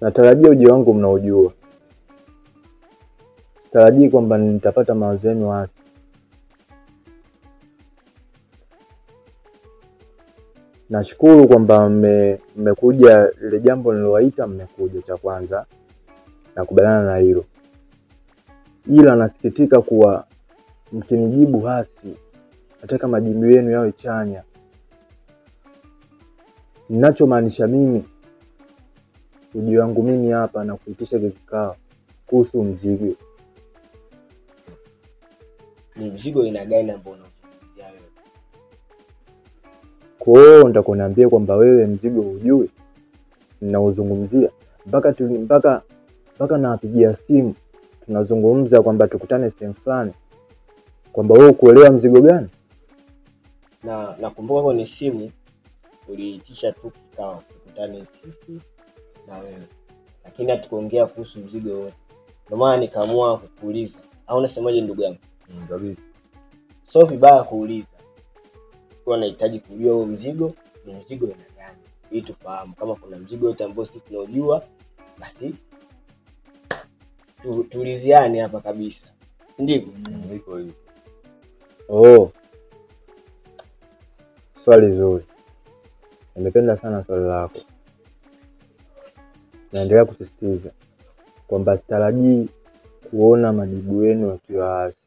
natarajia ujio wangu mnaojua. Sitarajii kwamba nitapata mawazo yenu hasi. Nashukuru kwamba mmekuja, ile jambo nilowaita mmekuja, cha kwanza nakubaliana na hilo. Ila nasikitika kuwa mkinijibu hasi, nataka majibu yenu yawe chanya. Ninachomaanisha mimi, ujio wangu mimi hapa na kuitisha kikao kuhusu mzigo. Ni mzigo ina gani ambao unazungumzia wewe? Kwa hiyo nitakuniambia kwamba wewe mzigo hujui ninaozungumzia, mpaka napigia simu tunazungumza kwamba tukutane sehemu fulani, kwamba wewe kuelewa mzigo gani? Na nakumbuka kwenye simu uliitisha tu kikao tukutane sisi na wewe, lakini hatukuongea kuhusu mzigo wote. Ndio maana nikaamua kukuuliza. Au unasemaje ndugu yangu? Kabisa. Sio vibaya kuuliza. Kwa nahitaji kujua huo mzigo ni mzigo ina gani, ili tufahamu kama kuna mzigo wote ambao sisi tunajua, basi tuliziane hapa kabisa. Ndivyo. Iko hivyo. Oh. Swali zuri. Nimependa sana swali lako. Naendelea kusisitiza kwamba sitarajii kuona majibu yenu yakiwa hasi.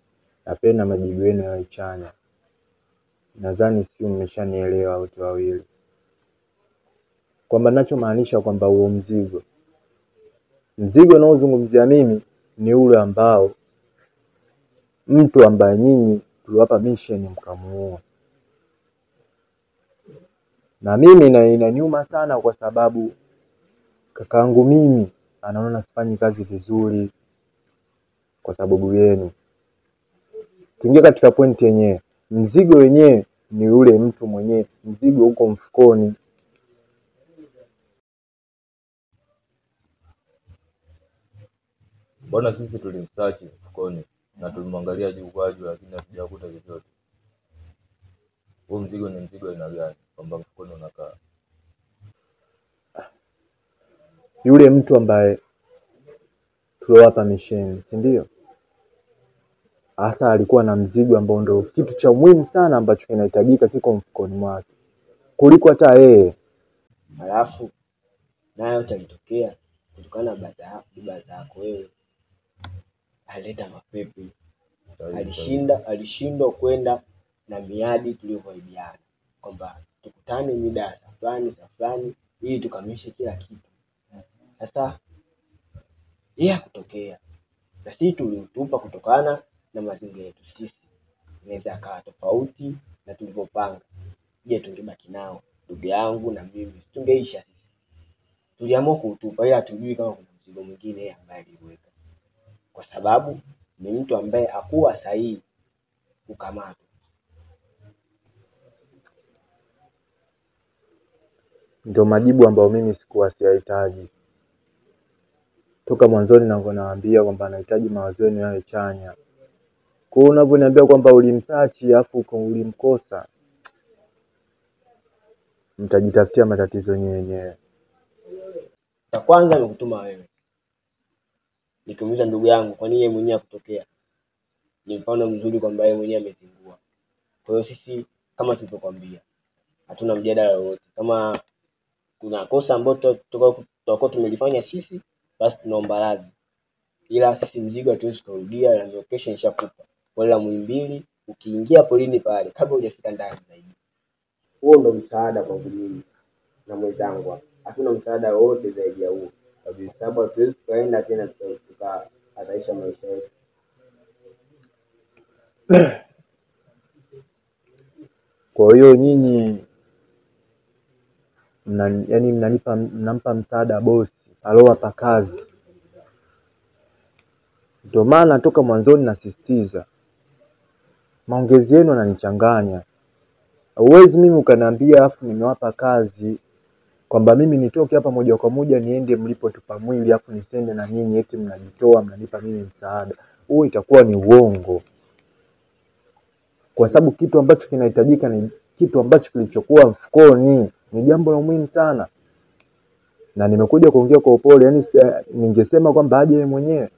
Napenda majibu yenu yawe chanya. Nadhani sio mmeshanielewa wote wawili. Kwamba ninachomaanisha kwamba huo mzigo naozungumzia mimi ni ule ambao mtu ambaye nyinyi tuliwapa mission mkamuoa. Na mimi inaniuma sana kwa sababu kakaangu mimi anaona sifanyi kazi vizuri kwa sababu yenu. Tuingie katika pointi yenyewe. Mzigo wenyewe ni ule mtu mwenyewe, mzigo uko mfukoni. Bwana, sisi tulimsearch mfukoni na tulimwangalia juu kwa juu, lakini hatujakuta chochote. Huo mzigo ni mzigo aina gani kwamba mfukoni unakaa? Yule mtu ambaye tuliwapa mission, si ndio? Hasa alikuwa na mzigo ambao ndio kitu cha muhimu sana ambacho kinahitajika kiko mfukoni mwake kuliko hata yeye. Halafu nayo utalitokea kutokana na baba zako wewe. Aleta mapepe. Alishindwa kwenda na miadi tulivyoidiana kwamba tukutane mida saa fulani ili tukamilishe kila kitu. Sasa yeye kutokea na sisi tulitupa kutokana na mazingira yetu sisi. Inaweza akawa tofauti na tulivyopanga. Je, tungebaki nao ndugu yangu na mimi tungeisha sisi. Tuliamua kutupa, ila hatujui kama kuna mzigo mwingine ambaye aliweka, kwa sababu ni mtu ambaye hakuwa sahihi kukamatwa. Ndio majibu ambayo mimi sikuwa siyahitaji. Toka mwanzoni nawaambia kwamba nahitaji mawazo yenu yawe chanya. Kwa hiyo unaponiambia kwamba ulimsearch afu ulimkosa, mtajitafutia matatizo wenyewe. Cha kwanza nimekutuma wewe. Nikimuuliza ndugu yangu kwa nini yeye mwenyewe kutokea, ni mfano mzuri kwamba yeye mwenyewe amezingua. Kwa hiyo sisi kama tulivyokuambia, hatuna mjadala wote. Kama kuna kosa ambalo tutakuwa tumelifanya sisi, basi tunaomba radhi. Ila sisi mzigo hatuwezi kurudia, na location ishakupa. Wala Muhimbili, ukiingia polini pale kabla hujafika ndani zaidi. Huo ndo msaada kwa mimi na mwenzangu. Hatuna msaada wote zaidi ya huo. Kabisa sababu tuwezi kaenda tena tukahatarisha maisha yetu. Kwa hiyo nyinyi mnampa msaada bosi alowapa kazi. Ndio maana toka mwanzoni nasisitiza, maongezi yenu yananichanganya. Huwezi mimi ukaniambia afu nimewapa kazi kwamba mimi nitoke hapa moja kwa moja niende mlipotupa mwili afu nisende na nyinyi eti mnajitoa mnanipa mimi msaada. Huo itakuwa ni uongo. Kwa sababu kitu ambacho kinahitajika ni kitu ambacho kilichokuwa mfukoni. Ni jambo la muhimu sana. na nimekuja kuongea kwa upole. Yani ningesema kwamba aje yeye mwenyewe,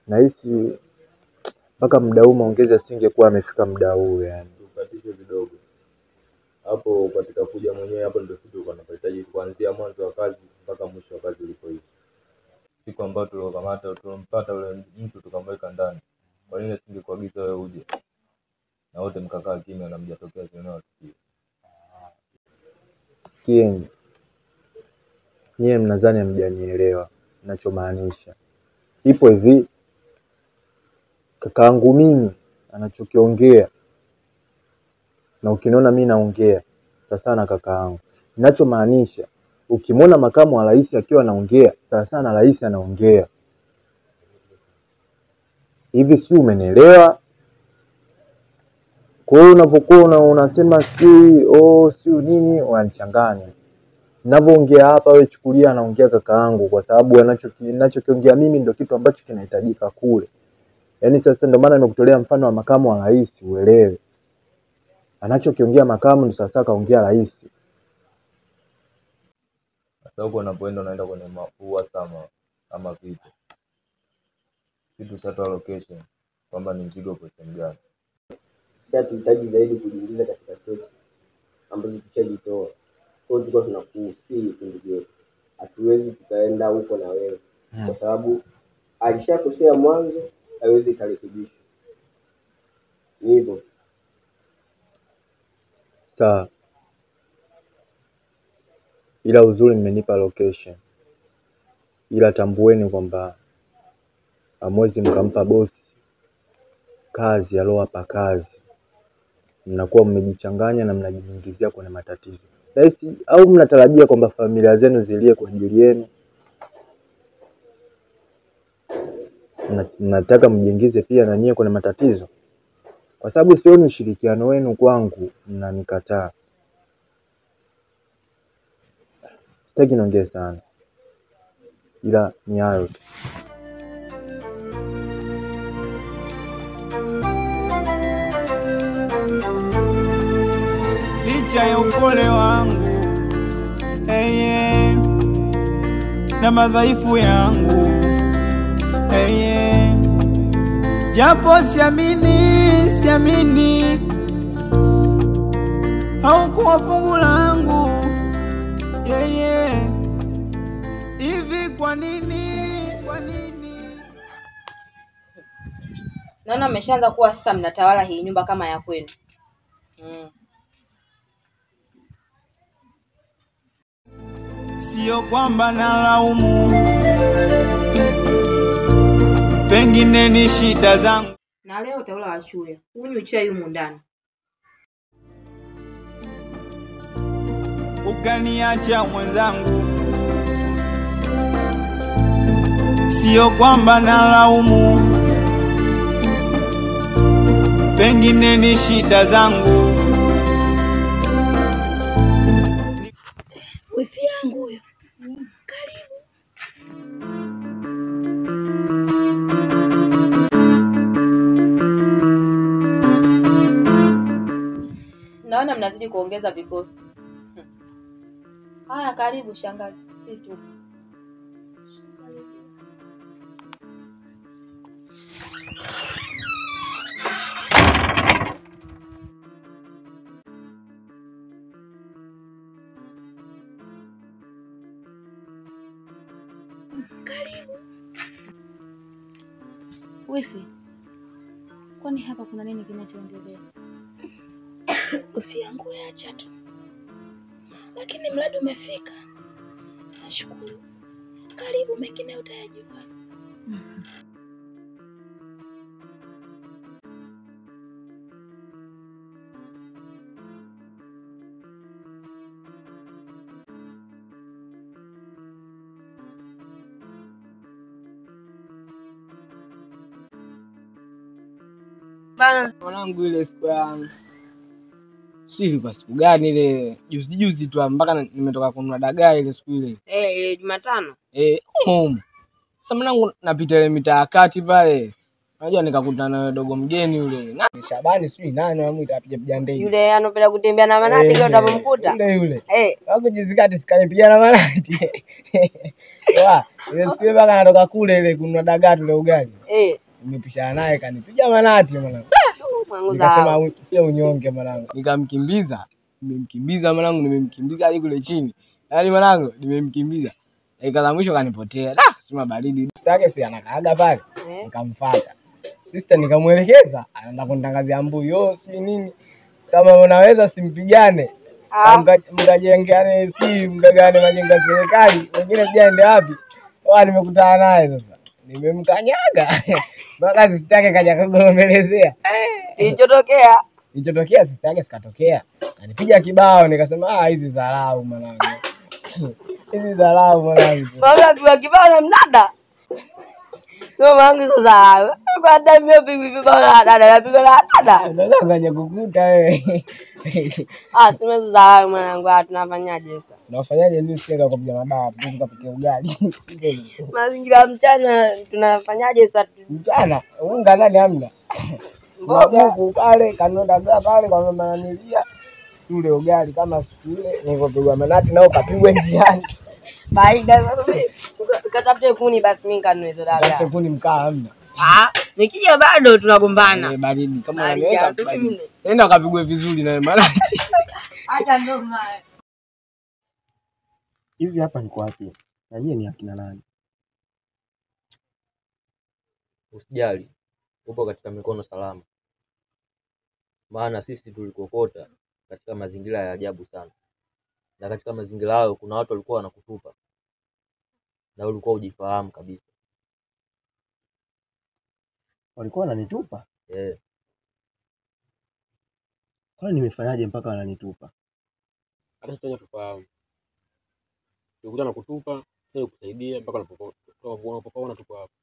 nahisi mpaka muda huu maongezi asingekuwa amefika muda huu. Yani Tukatishe vidogo hapo katika kuja mwenyewe, hapo ndio kitu tunahitaji kuanzia mwanzo wa kazi mpaka mwisho wa kazi ulipoisha. Siku ambayo tulompata yule mtu tukamweka ndani, kwa nini asingekuagiza wewe uje na wote mkakaa kimya na mjatokea tena tukio? Sikieni, nyie mnadhani hamjanielewa ninachomaanisha. Ipo hivi, kakaangu mimi anachokiongea na ukiniona mimi naongea sasa na kakaangu, ninachomaanisha ukimwona makamu wa rais akiwa anaongea sasa na rais anaongea hivi, si umenielewa? Kwa hiyo unapokuwa unasema si nini, unanichanganya. Ninavyoongea hapa wewe chukulia anaongea kakaangu, kwa sababu anachokiongea mimi ndio kitu ambacho kinahitajika kule. Yaani sasa ndio maana nimekutolea mfano wa makamu wa rais uelewe. Anachokiongea makamu ni sasa kaongea rais. Sasa huko unapoenda unaenda kwenye mafua ama vitu. Kitu cha location kwamba ni mzigo kwa sehemu gani. Sasa tunahitaji zaidi kujiingiza katika kesi ambazo tushajitoa. Kwa hiyo tunakuhusii ndugu, hatuwezi tukaenda huko na wewe kwa sababu alishakosea mwanzo, haiwezi kurekebishwa. Hivyo sawa, ila uzuri nimenipa location, ila tambueni kwamba hamwezi mkampa bosi kazi alowapa kazi, mnakuwa mmejichanganya na mnajiingizia kwenye matatizo. Sasa au mnatarajia kwamba familia zenu zilie kwa ajili yenu? Mnataka mjiingize pia na nyie kwenye matatizo? Kwa sababu sioni ushirikiano wenu kwangu, mnanikataa. Sitaki niongee sana, ila ni hayo tu. Licha ya upole wangu na madhaifu yangu japo siamini haukuwa fungu langu hivi kwa nini? Naona mmeshaanza kuwa sasa mnatawala hii nyumba kama ya kwenu. Sio kwamba nalaumu, pengine ni shida zangu. Na leo utaula wachuya unywe chai humu ndani. Ukaniacha mwenzangu, sio kwamba nalaumu, pengine ni shida zangu. Wifi yangu huyo. Karibu. Naona mnazidi kuongeza vikosi. Haya, karibu shangazi. Si tu. Karibu. Wifi, kwani hapa kuna nini kinachoendelea? Wifi yangu acha tu. Lakini mradi umefika. Nashukuru. Karibu, mengine utayajua. Bana mwanangu, ile siku ya siri kwa siku gani ile juzi tu mpaka nimetoka kununua dagaa ile siku ile. Ile Jumatano. Sasa mwanangu napita ile mitaa kati pale. Unajua nikakutana na dogo mgeni yule. Nani Shabani sijui nani anamuita apiga ndege. Yule anopenda kutembea na manati ndio utamkuta. Yule. Wako jizikati sikanipiga na manati. Ile siku baka anatoka kule ile kununua dagaa tule ugali. Nimepishana naye kanipiga manati mwanangu. Nikasema sio unyonge mwanangu. Nikamkimbiza. Nimemkimbiza mwanangu, nimemkimbiza hadi kule chini. Yaani mwanangu nimemkimbiza. Dakika mwisho kanipotea. Sima baridi. Yake si anakaaga pale. Nikamfuata. Sister nikamuelekeza, anaenda kunitangazia mbuyo si nini. Kama unaweza simpigane. Mkajengeane si mgagane majengo ya serikali. Wengine sijaende wapi. Nimekutana naye sasa. Nimemkanyaga. Mpaka sister yake kaja kugolomelezea. Ilichotokea sister yake sikatokea. Anipiga kibao nikasema hizi dharau mwanangu. Hizi dharau mwanangu. Baba pigwa kibao na mnada. Sio mangu sasa. Kwa hata mimi pigwa kibao na dada, napigwa na dada. Ndio ngaje kukuta wewe. Sima sasa mwanangu tunafanyaje sasa? Tunafanyaje nini sasa kwa kupiga madawa, tukapika ugali. Mazingira mchana tunafanyaje sasa? Mchana unga ndani hamna. Mboga pale kanonda pale kwa mama nilia. Tule ugali kama siku ile nilipopigwa manati nao kapigwa njiani. Baida ukatafute kuni basi mimi kanunue hizo dagaa. Katafute kuni mkaa hamna. Nikija bado tunagombana. Baridi kama unaweza. Nenda ukapigwe vizuri na manati. Acha ndo mbaya. Hivi hapa niko wapi? Na nyie ni akina nani? Usijali. Upo katika mikono salama. Maana sisi tulikokota katika mazingira ya ajabu sana. Na katika mazingira hayo kuna watu walikuwa wanakutupa. Na ulikuwa ujifahamu kabisa. Walikuwa wananitupa? Kwa nini nimefanyaje mpaka wananitupa? Hata sasa tufahamu. Tukutana kutupa, sasa kusaidia mpaka unapoona tupo hapa.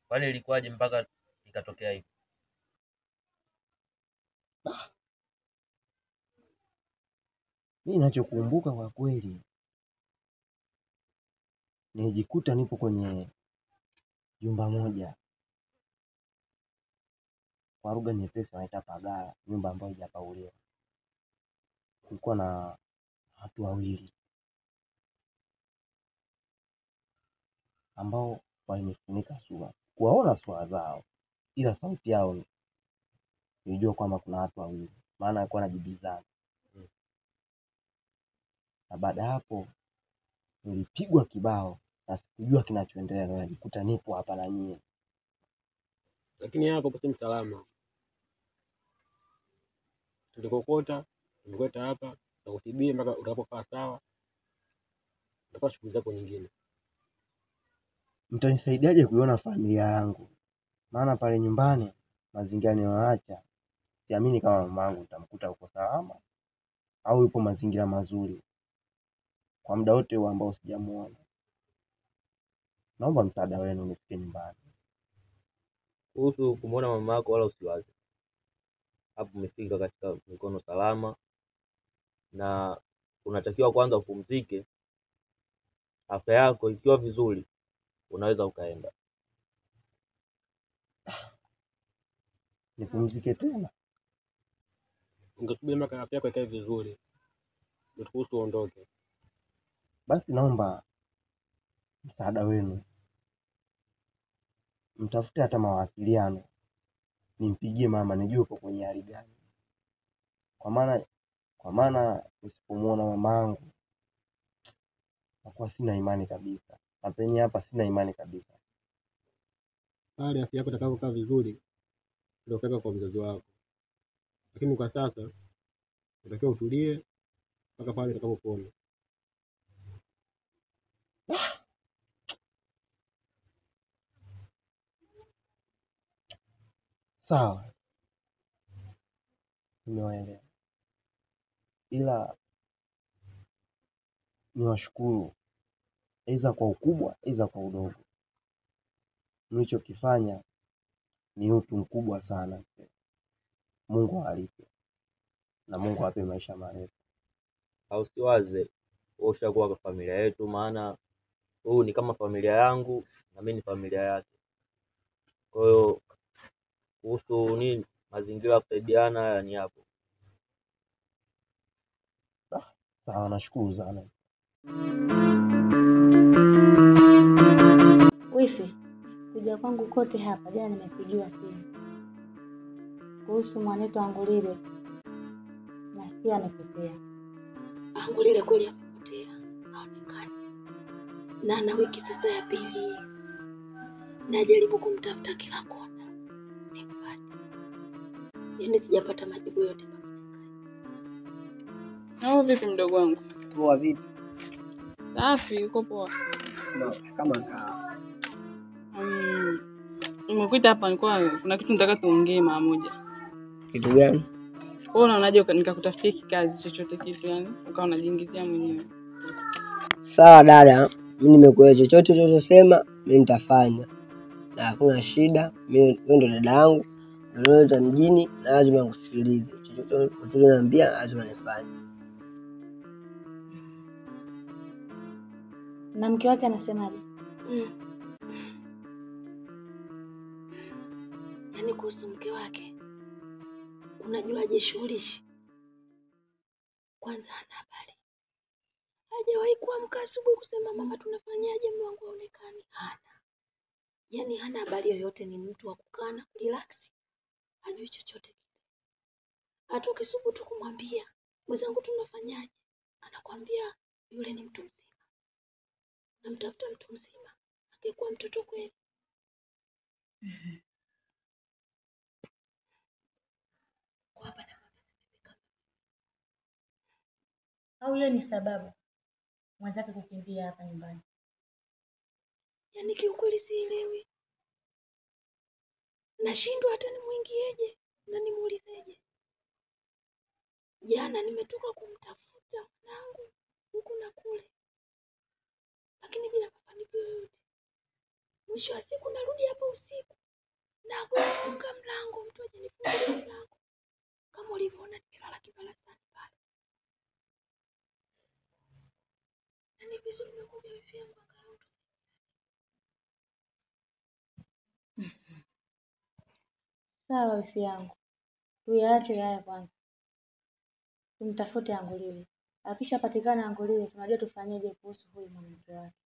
Kwani ilikuwaje mpaka ikatokea hivi? Mimi ninachokumbuka kwa kweli, nilijikuta nipo kwenye jumba moja. Kwa lugha nyepesi wanaita pagala, nyumba ambayo haijapauliwa. Kulikuwa na watu wawili ambao walifunika sura. Kuwaona sura zao, ila sauti yao nilijua kwamba kuna watu wawili, maana alikuwa anajibizana. Na baada hapo nilipigwa kibao na sikujua kinachoendelea, na najikuta nipo hapa na nyie. Lakini hapo kwa salama. Tulikokota, tumekwenda hapa na kutibia mpaka utakapokaa sawa. Utapata shughuli zako nyingine. Mtanisaidiaje kuiona familia yangu? Maana pale nyumbani mazingira ninayoacha, siamini kama mamangu nitamkuta huko salama au yupo mazingira mazuri kwa muda wote huu ambao sijamuona. Naomba msaada wenu nifike nyumbani. Kuhusu kumuona mama yako wala usiwaze. Hapo umefika katika mikono salama na unatakiwa kwanza upumzike. Afya yako ikiwa vizuri unaweza ukaenda. Nipumzike tena? Ungesubiri mpaka afya yako ikae vizuri. Nikuhusu uondoke. Basi naomba msaada wenu. Mtafute hata mawasiliano, nimpigie mama nijue uko kwenye hali gani. Kwa maana nisipomuona mamangu nakuwa sina imani kabisa. Na penye hapa sina imani kabisa. Pale afya yako itakapokaa vizuri ndio kaka kwa mzazi wako. Lakini kwa sasa unatakiwa utulie mpaka pale utakapopona. Sawa, nimewaelewa. Ila niwashukuru aidha kwa ukubwa aidha kwa udogo. Mlichokifanya ni utu mkubwa sana. Mungu awalipe na Mungu awape maisha marefu. Usiwaze, wewe ushakuwa kwa familia yetu, maana huu ni kama familia yangu na mimi ni familia yake. Kwa hiyo kuhusu nini mazingira ya kusaidiana haya ni hapo. Sawa, nashukuru sana. Wifi, kuja kwangu kote hapa jana nimepigiwa simu kuhusu mwanetu Angulile. Nasikia amepotea. Angulile kweli amepotea, haonekani. Na na wiki sasa ya pili najaribu kumtafuta kila kona, simpati. Yaani sijapata majibu yote. Au vipi mdogo wangu? Poa vipi? Safi, uko poa? Kama kaa. Nimekuita hapa nilikuwa kuna kitu nataka tuongee mara moja. Kitu gani? Wewe unaonaje nikakutafutia kikazi chochote kitu yani ukawa unajiingizia mwenyewe? Sawa dada, mimi nimekuelewa, chochote unachosema mimi nitafanya. Na hakuna shida, mimi wewe ndo dada yangu, ndio za mjini na lazima nikusikilize. Chochote unachoniambia lazima nifanye. Na mke wake anasemaje? Yaani kuhusu mke wake, unajua ajishughulishi. Kwanza hana habari. Hajawahi kuamka asubuhi kusema mama tunafanyaje mume wangu aonekane. Hana. Yaani hana habari yoyote, ni mtu wa kukaa na relax. Hajui chochote. Hata ukisubutu kumwambia, mwenzangu tunafanyaje? Anakuambia yule ni mtu mzima. Namtafuta mtu mzima. Angekuwa mtoto kweli. Kwa hapa na Au hiyo ni sababu mwenzake kukimbia hapa nyumbani? yaani kiukweli sielewi. Nashindwa hata nimuingieje na nimuulizeje. Jana nimetoka kumtafuta mwanangu huku na kule, lakini bila mafanikio yoyote. Mwisho wa siku narudi hapa usiku na kufunga mlango, mtu aje nifungulie mlango. Kama ulivyoona nimelala kibarazani pale. Na ni vizuri nimekuja wifi yangu angalau. Sawa wifi yangu, tuyaache haya kwanza, tumtafute Angulile. Akishapatikana Angulile tunajua tufanyeje kuhusu huyu mwanamke wake.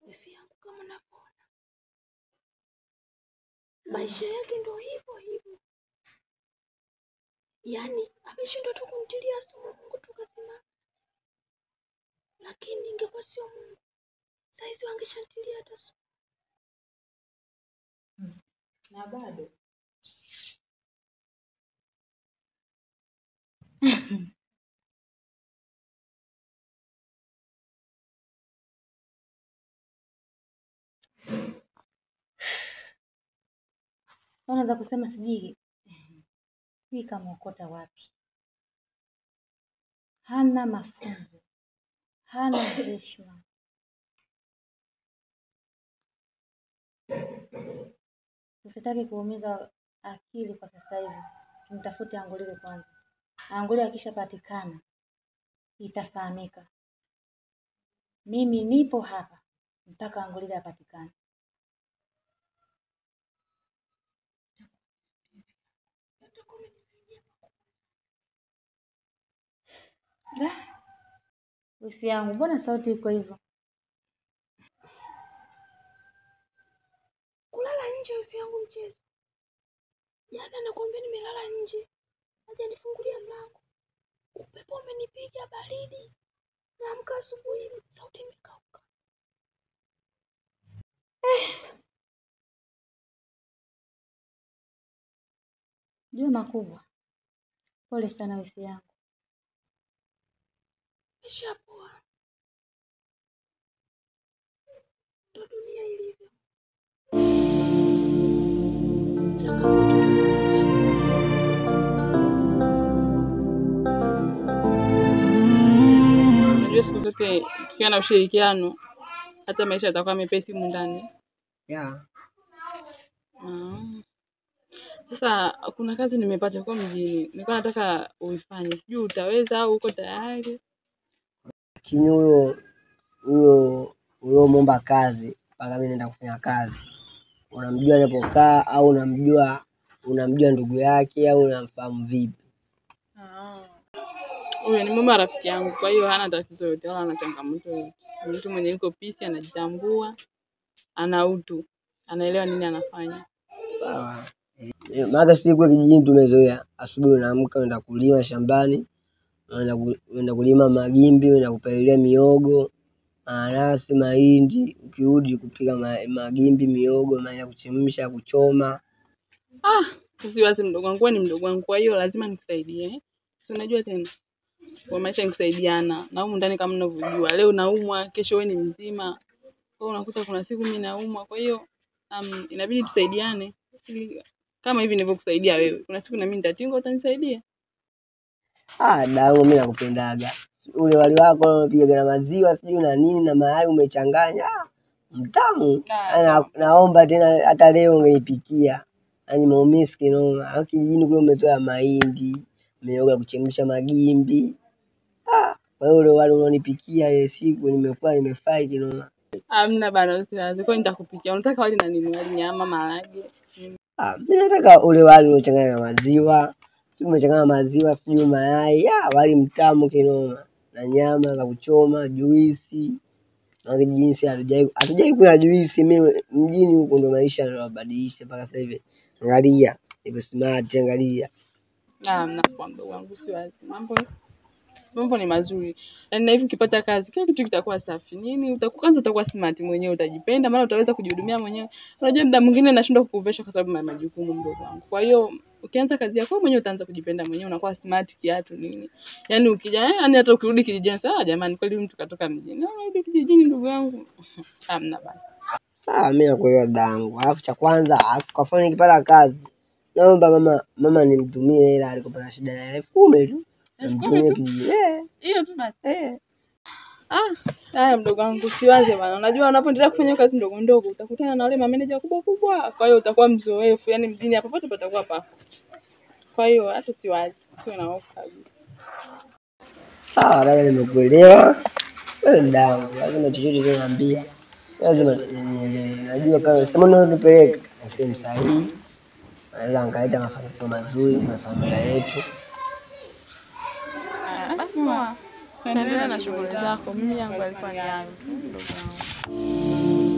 Wifi yangu kama unavyoona, maisha yake ndio hivyo hivyo. Yaani ameshindwa tu kumtilia sumu Mungu tukasema. Lakini ingekuwa sio Mungu, saizi wangeshantilia hata sumu. Na bado unaweza kusema sijui kamwokota wapi. Hana mafunzo, hana heshima. Usitaki kuumiza akili kwa sasa hivi, tumtafute Angulile kwanza. Angulile akishapatikana itafahamika. Mimi nipo hapa mpaka Angulile apatikane. Wifi yangu, mbona sauti iko hivyo? Kulala nje wifi yangu mchezo. Jana nakwambia nimelala nje. Haja nifungulia mlango. Upepo umenipiga baridi. Naamka asubuhi sauti imekauka. Jua makubwa. Pole sana wifi yangu. Nishapoa. Ndo dunia ilivyo. Unajua siku zote tukiwa na ushirikiano hata maisha yatakuwa mepesi humu ndani. Yeah. Sasa kuna kazi nimepata huko mjini. Nilikuwa nataka uifanye. Sijui utaweza au uko tayari? Lakini huyo muomba kazi mpaka mimi naenda kufanya kazi. Unamjua anapokaa au unamjua ndugu yake au unamfahamu vipi? Huyo ni mama rafiki yangu, kwa hiyo hana tatizo yote wala hana changamoto yoyote. Ni mtu mwenye yuko peace, anajitambua, ana utu, anaelewa nini anafanya. Sawa. Maana sisi kwa kijijini tumezoea asubuhi unaamka unaenda kulima shambani, unaenda kulima magimbi, unaenda kupalilia miogo, mananasi, mahindi, ukirudi kupika magimbi, miogo, maana kuchemsha, kuchoma. Usiwaze mdogo wangu, ni mdogo wangu, kwa hiyo lazima nikusaidie. Si unajua tena kwa maisha ni kusaidiana. Na humu ndani kama mnavyojua, leo naumwa, kesho wewe ni mzima. Kwa hiyo unakuta kuna siku mimi naumwa, kwa hiyo inabidi tusaidiane. Kama hivi nilivyokusaidia wewe, kuna siku na mimi nitatingwa, utanisaidia. Dadangu mimi nakupendaga. Ule wali wako unapiga na maziwa sijui na nini na mayai umechanganya. Mtamu. Naomba tena hata leo ungenipikia. Yaani maumisi kinoma. Au kijijini kule umetoa mahindi, miogo ya kuchemsha magimbi. Kwa hiyo ule wali unaonipikia ile siku nimefurahi kinoma. Hamna bana, usianze. Kwa nini nitakupikia? Unataka wali na nini? Wali nyama, maharage? Mimi nataka ule wali uliochanganya na maziwa. Sio umechanganya na maziwa, sio mayai. Wali mtamu kinoma. Na nyama za kuchoma, juisi. Na jinsi hatujai kula juisi. Mimi mjini huko ndo maisha yanabadilisha mpaka sasa hivi. Angalia, hivi smart angalia. Mnakwambia wangu siwazi. Mambo ni mazuri. Na hivi ukipata kazi, kila kitu kitakuwa safi. Nini utakuwa smart mwenyewe, utajipenda, maana utaweza kujihudumia mwenyewe. Unajua muda mwingine nashindwa kukuvesha kwa sababu ya majukumu mdogo wangu. Kwa hiyo ukianza kazi yako mwenyewe utaanza kujipenda mwenyewe, unakuwa smart kiatu nini. Yaani ukija, yaani hata ukirudi kijijini sasa, jamani kweli mtu katoka mjini. Na urudi kijijini ndugu yangu. Hamna bana. Sawa, mimi nakuelewa dadangu. Alafu cha kwanza, kwa mfano nikipata kazi, naomba mama nimtumie hela alikopata shida na 10,000 tu. Hiyo tu basi. Haya mdogo wangu, usiwaze bana. Unajua unapoendelea kufanya kazi ndogo ndogo utakutana na wale mameneja kubwa. Kwa hiyo utakuwa mzoefu, yani mjini hapo pote patakuwa pako. Kwa hiyo hata usiwaze, sio na hofu kabisa. Dada nimekuelewa. Dadangu, lazima chochote niambia. Lazima najua kama unanipeleka sehemu sahihi. Naweza nikaita mafanikio mazuri na familia yetu. Basi tuendelee na shughuli zako. Mimi yangu alikuwa ni yangu tu ndugu yangu.